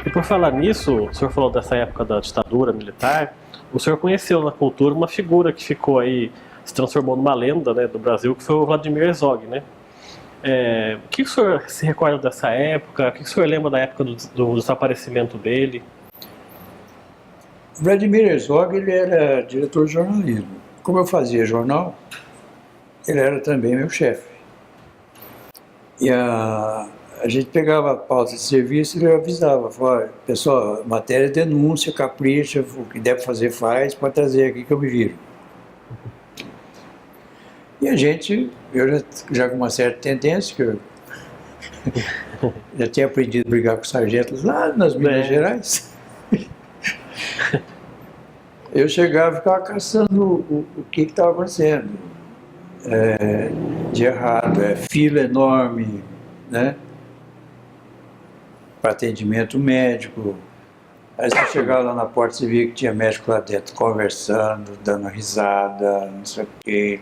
E por falar nisso, o senhor falou dessa época da ditadura militar, o senhor conheceu na cultura uma figura que ficou aí, se transformou numa lenda, né, do Brasil, que foi o Vladimir Herzog, né? O que o senhor se recorda dessa época? O que o senhor lembra da época do desaparecimento dele? Vladimir Herzog, ele era diretor de jornalismo. Como eu fazia jornal, ele era também meu chefe. E a gente pegava a pauta de serviço e ele avisava, falava, pessoal, matéria denúncia, capricha, o que deve fazer faz, pode trazer aqui que eu me viro. E a gente, eu já com uma certa tendência, que eu já tinha aprendido a brigar com sargentos lá nas Minas Gerais, eu chegava e ficava caçando o que estava acontecendo de errado, fila enorme, né? Para atendimento médico. Aí você chegava lá na porta, você via que tinha médico lá dentro conversando, dando risada, não sei o que,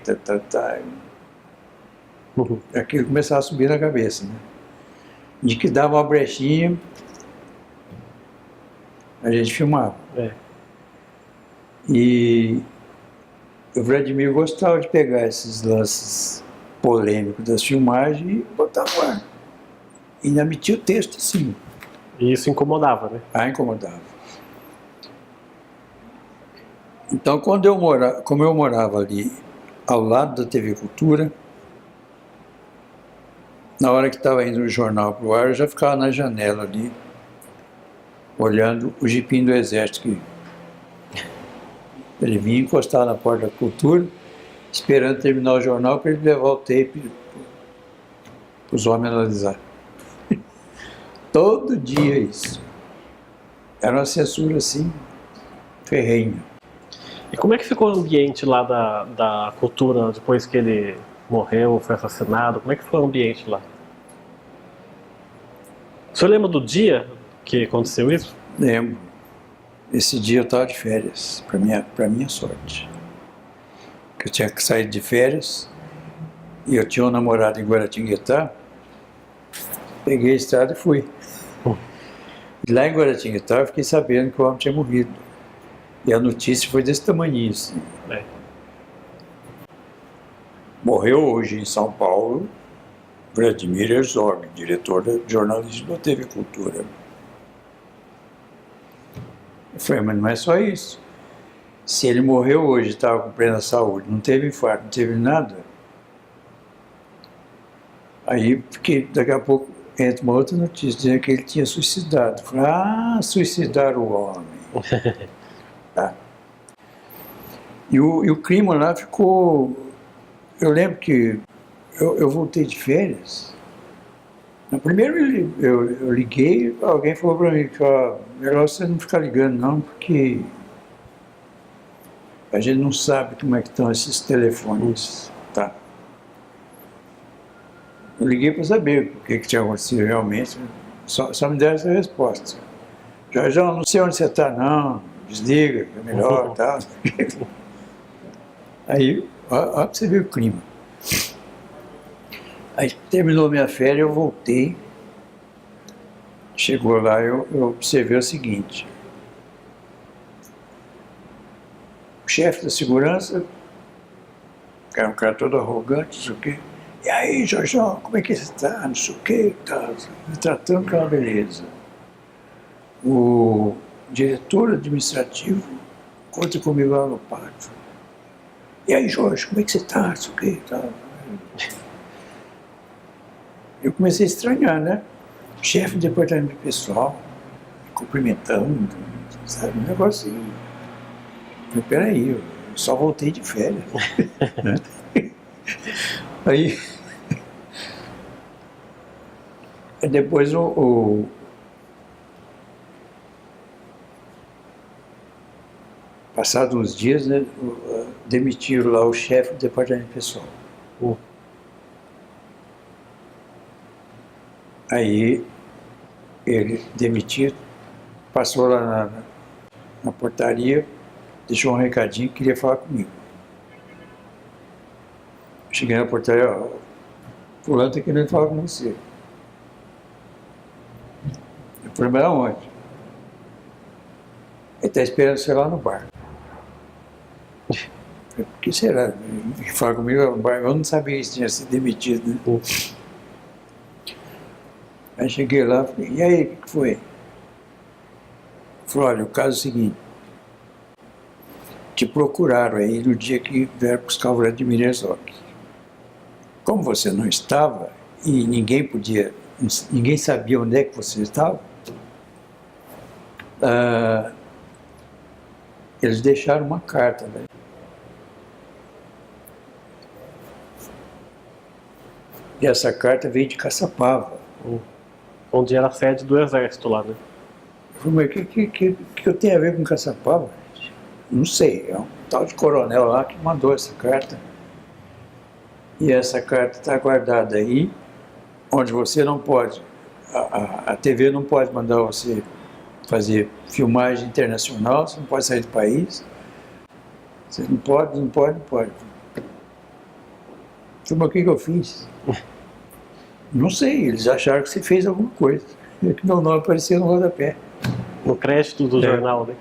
Aquilo começava a subir na cabeça, né? De que dava uma brechinha, a gente filmava. E o Vladimir gostava de pegar esses lances polêmicos das filmagens e botar no ar. E ainda metia o texto em cima. E isso incomodava, né? Incomodava. Então, como eu morava ali, ao lado da TV Cultura, na hora que estava indo o jornal para o ar, eu já ficava na janela ali, olhando o jipinho do exército que ele vinha encostar na porta da Cultura, esperando terminar o jornal para ele levar o tape para os homens analisar. Todo dia isso. Era uma censura assim, ferrenha. E como é que ficou o ambiente lá da Cultura depois que ele morreu, foi assassinado? Como é que foi o ambiente lá? O senhor lembra do dia que aconteceu isso? Lembro. Esse dia eu estava de férias, para minha sorte. Eu tinha que sair de férias e eu tinha um namorado em Guaratinguetá. Peguei a estrada e fui. E lá em Guaratinguetá eu fiquei sabendo que o homem tinha morrido. E a notícia foi desse tamanho assim. Morreu hoje em São Paulo Vladimir Herzog, diretor de jornalismo da TV Cultura. Eu falei, mas não é só isso. Se ele morreu hoje, estava com plena saúde, não teve infarto, não teve nada. Aí, porque daqui a pouco entra uma outra notícia, dizendo que ele tinha suicidado. Eu falei, suicidaram o homem. Tá. E o clima lá ficou... Eu lembro que eu voltei de férias. Primeiro eu liguei, alguém falou para mim que melhor você não ficar ligando não, porque a gente não sabe como é que estão esses telefones. Tá. Eu liguei para saber o que tinha acontecido realmente, só me deram essa resposta. Já não sei onde você está não, desliga, é melhor, tá. Aí, olha para você ver o clima. Aí terminou minha férias, eu voltei. Chegou lá, eu observei o seguinte. O chefe da segurança, que era um cara todo arrogante, não sei o quê. E aí, Jorjão, como é que você está? Não sei o quê, tá me tratando com uma beleza. O diretor administrativo conta comigo lá no pátio. E aí, Jorge, como é que você está? Não sei o quê, tá. Eu comecei a estranhar, né? Chefe do departamento pessoal, cumprimentando, sabe? Um negócio assim. Falei, peraí, eu só voltei de férias. Aí depois passados uns dias, né, demitiram lá o chefe do departamento pessoal. Aí ele demitiu, passou lá na portaria, deixou um recadinho que queria falar comigo. Cheguei na portaria, fulano está querendo falar com você. Eu falei, mas aonde? Ele está esperando você lá no bar. O que será? Ele fala comigo no bar, eu não sabia que tinha sido demitido, né? Aí cheguei lá, falei, e aí, o que foi? Ele falou, olha, o caso é o seguinte, te procuraram aí no dia que vieram buscar o Vladimir Herzog. Como você não estava, e ninguém sabia onde é que você estava, eles deixaram uma carta, né? E essa carta veio de Caçapava. Onde era a sede do exército lá, né? Eu falei, mas o que eu tenho a ver com Caçapava? Não sei, é um tal de coronel lá que mandou essa carta. E essa carta está guardada aí, onde você não pode, a TV não pode mandar você fazer filmagem internacional, você não pode sair do país, você não pode. Eu falei, mas o que eu fiz? Não sei, eles acharam que você fez alguma coisa. E que meu nome apareceu no rodapé. No crédito do jornal, né?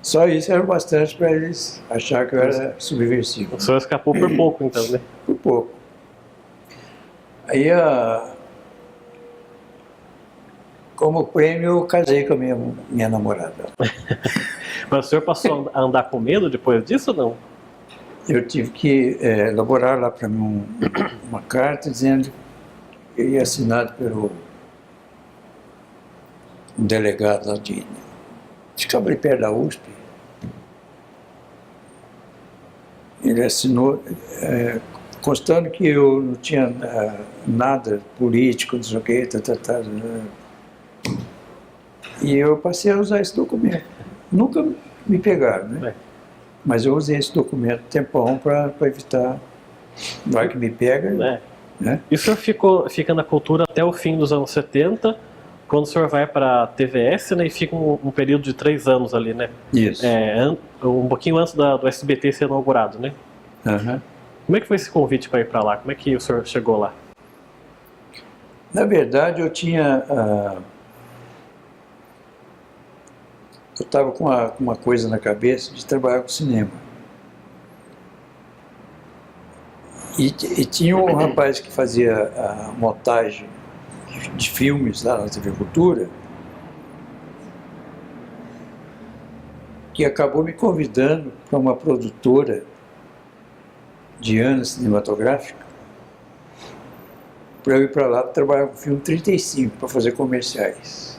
Só isso era bastante para eles achar que eu era subversivo. O senhor escapou por pouco, então, né? Por pouco. Aí, como prêmio, eu casei com a minha namorada. Mas o senhor passou a andar com medo depois disso ou não? Eu tive que elaborar lá para mim uma carta dizendo que eu ia assinado pelo um delegado lá ficava ali perto da USP. Ele assinou, constando que eu não tinha nada político, não sei o que, E eu passei a usar esse documento. Nunca me pegaram, né? Mas eu usei esse documento tempão para evitar, vai que me pega, né? E o senhor fica na cultura até o fim dos anos 70, quando o senhor vai para a TVS, né, e fica um período de 3 anos ali, né? Isso. Um pouquinho antes do SBT ser inaugurado, né? Uhum. Como é que foi esse convite para ir para lá? Como é que o senhor chegou lá? Na verdade, eu tinha... eu estava com uma coisa na cabeça de trabalhar com cinema. E tinha um rapaz que fazia a montagem de filmes lá na TV Cultura, que acabou me convidando para uma produtora de Ana cinematográfica, para eu ir para lá trabalhar com o filme 35, para fazer comerciais.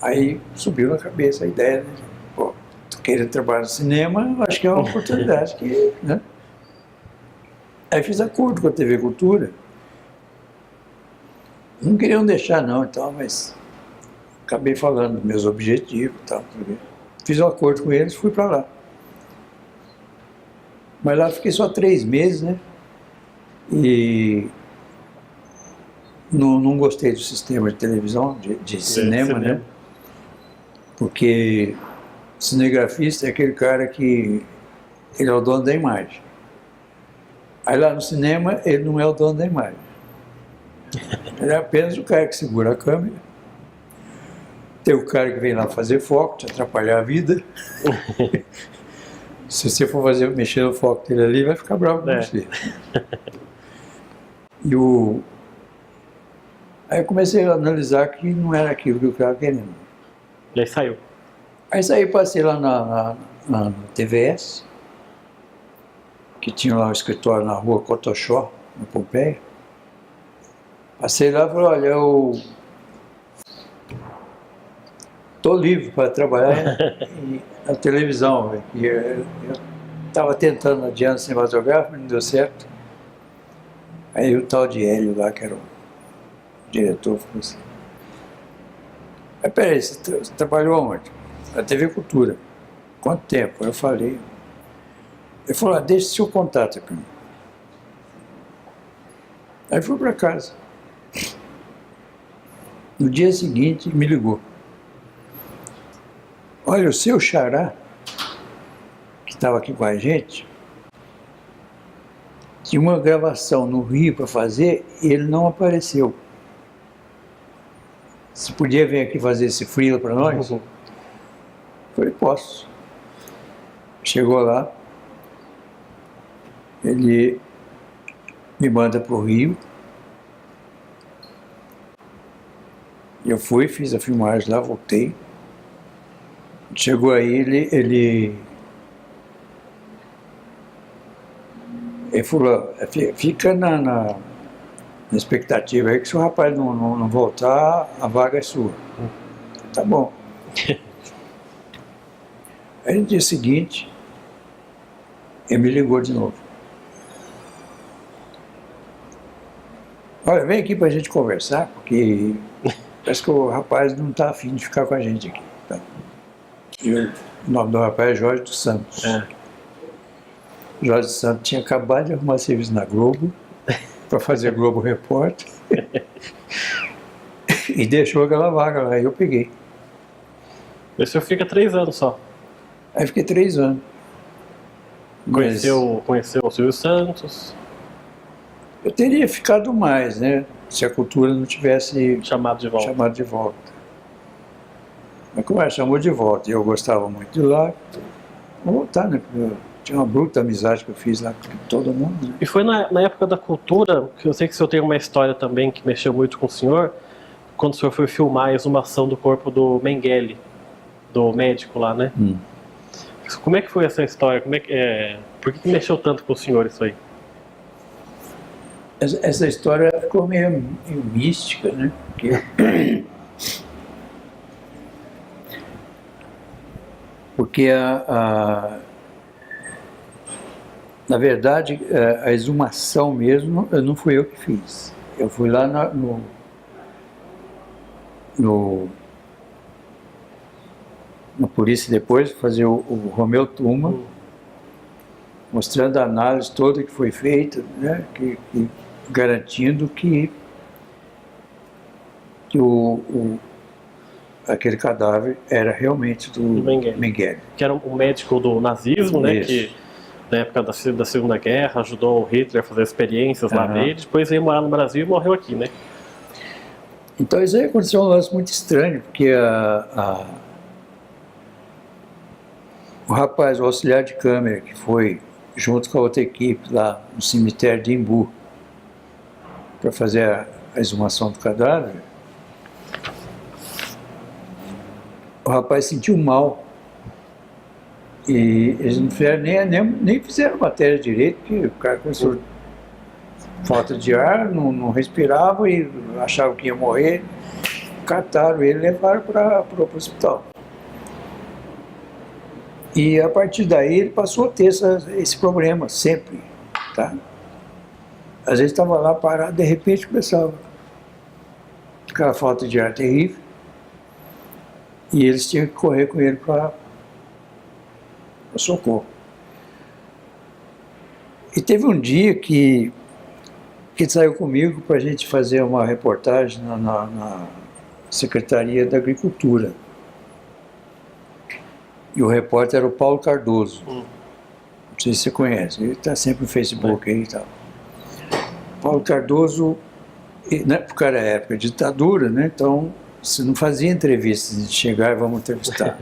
Aí subiu na cabeça a ideia, né? Pô, tô querendo trabalhar no cinema, acho que é uma oportunidade que, né? Aí fiz acordo com a TV Cultura. Não queriam deixar não, então, mas acabei falando dos meus objetivos e tal. Fiz um acordo com eles e fui para lá. Mas lá fiquei só 3 meses, né? E não gostei do sistema de televisão, de cinema, né? Porque cinegrafista é aquele cara que ele é o dono da imagem. Aí lá no cinema ele não é o dono da imagem. Ele é apenas o cara que segura a câmera. Tem o cara que vem lá fazer foco, te atrapalhar a vida. Se você for mexer no foco dele ali, vai ficar bravo com você. Aí eu comecei a analisar que não era aquilo que eu estava querendo. E aí saiu? Aí saí, passei lá na TVS, que tinha lá o escritório na rua Cotoxó, na Pompeia. Passei lá e falei, olha, eu estou livre para trabalhar na televisão. Eu estava tentando adiante cinematográfico, não deu certo. Aí o tal de Hélio lá, que era o diretor, falou assim, mas peraí, você trabalhou onde? Na TV Cultura. Quanto tempo? Eu falei. Ele falou, deixa seu contato aqui. Aí fui para casa. No dia seguinte, me ligou. Olha, o seu xará, que estava aqui com a gente, tinha uma gravação no Rio para fazer e ele não apareceu. você podia vir aqui fazer esse freela para nós? Eu falei, posso. Chegou lá, ele me manda para o Rio. Eu fui, fiz a filmagem lá, voltei. Chegou aí, ele falou, fica na expectativa aí que se o rapaz não voltar, a vaga é sua. Tá bom. Aí no dia seguinte, ele me ligou de novo. Olha, vem aqui pra gente conversar, porque parece que o rapaz não tá afim de ficar com a gente aqui. Tá? O nome do rapaz é Jorge dos Santos. Jorge dos Santos tinha acabado de arrumar serviço na Globo, para fazer Globo Repórter, e deixou aquela vaga lá, e eu peguei. O senhor fica 3 anos só. Aí fiquei 3 anos. Conheceu o Silvio Santos. Eu teria ficado mais, né? Se a cultura não tivesse Chamado de volta. Mas como ela chamou de volta e eu gostava muito de lá, vou voltar, né? Tinha uma bruta amizade que eu fiz lá com todo mundo. Né? E foi na época da cultura, que eu sei que o senhor tem uma história também que mexeu muito com o senhor, quando o senhor foi filmar a exumação do corpo do Mengele, do médico lá, né? Como é que foi essa história? Por que mexeu tanto com o senhor isso aí? Essa história ficou meio mística, né? Porque na verdade, a exumação mesmo, não fui eu que fiz. Eu fui lá na polícia depois, fazer o Romeu Tuma, mostrando a análise toda que foi feita, né, garantindo que aquele cadáver era realmente do Mengele. Que era um médico do nazismo, né, que na época da Segunda Guerra ajudou o Hitler a fazer experiências lá dele, depois veio morar no Brasil e morreu aqui, né? Então isso aí aconteceu um lance muito estranho, porque o rapaz, o auxiliar de câmera, que foi junto com a outra equipe lá no cemitério de Embu para fazer a exumação do cadáver, o rapaz sentiu mal e eles não fizeram nem fizeram matéria direito, porque o cara começou falta de ar, não respirava e achava que ia morrer, cataram ele e levaram para o hospital. E a partir daí ele passou a ter esse problema, sempre, tá? Às vezes estava lá parado, de repente começava aquela falta de ar terrível, e eles tinham que correr com ele para socorro. E teve um dia que ele saiu comigo para a gente fazer uma reportagem na Secretaria da Agricultura. E o repórter era o Paulo Cardoso. Não sei se você conhece, ele está sempre no Facebook aí e tal. Paulo Cardoso, na época era época de ditadura, né? Então você não fazia entrevistas, de chegar e vamos entrevistar.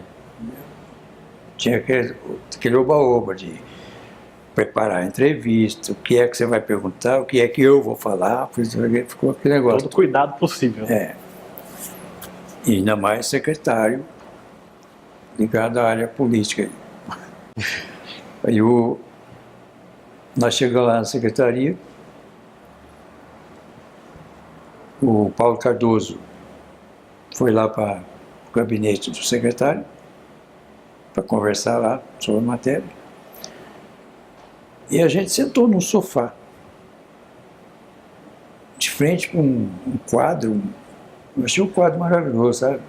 Tinha aquele oba-oba de preparar a entrevista, o que é que você vai perguntar, o que é que eu vou falar, ficou aquele negócio. Todo cuidado possível. E ainda mais secretário ligado à área política. Aí nós chegamos lá na secretaria, o Paulo Cardoso foi lá para o gabinete do secretário para conversar lá sobre a matéria. E a gente sentou num sofá, de frente para um quadro, eu achei um quadro maravilhoso, sabe?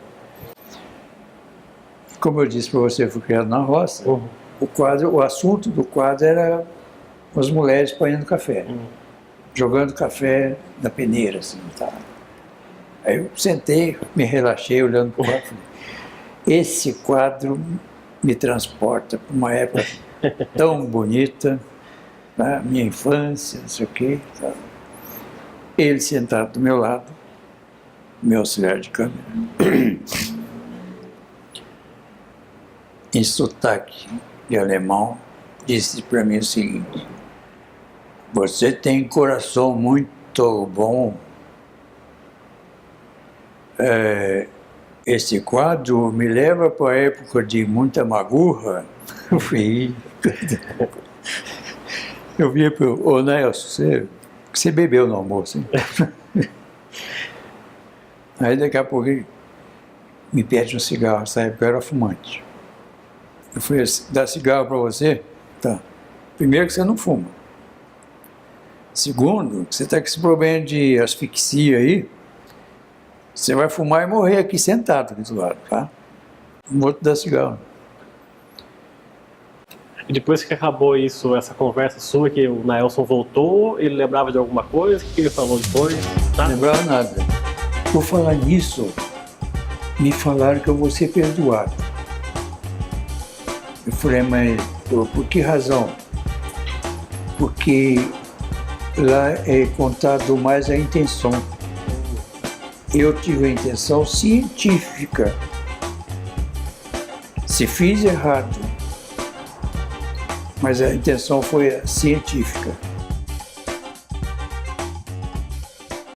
Como eu disse para você, eu fui criado na roça, o assunto do quadro era as mulheres apanhando café, jogando café na peneira, assim, tá? Aí eu sentei, me relaxei olhando para o quadro, falei, esse quadro me transporta para uma época tão bonita, tá? Minha infância, não sei o quê. Tá? Ele sentado do meu lado, meu auxiliar de câmera, em sotaque de alemão, disse para mim o seguinte: você tem coração muito bom. Esse quadro me leva para a época de muita magurra. Eu falei, eu vi para o Nelson, você bebeu no almoço, hein? Aí daqui a pouco ele me pede um cigarro, nessa época eu era fumante. Eu falei, dá cigarro para você? Tá. Primeiro que você não fuma. Segundo, você está com esse problema de asfixia aí, você vai fumar e morrer aqui sentado aqui do lado, tá? Não vou te dar cigarro. E depois que acabou isso, essa conversa sua, que o Naelson voltou, ele lembrava de alguma coisa? O que ele falou depois? Tá? Não lembrava nada. Por falar nisso, me falaram que eu vou ser perdoado. Eu falei, mas por que razão? Porque lá é contado mais a intenção. Eu tive a intenção científica. Se fiz errado, mas a intenção foi científica.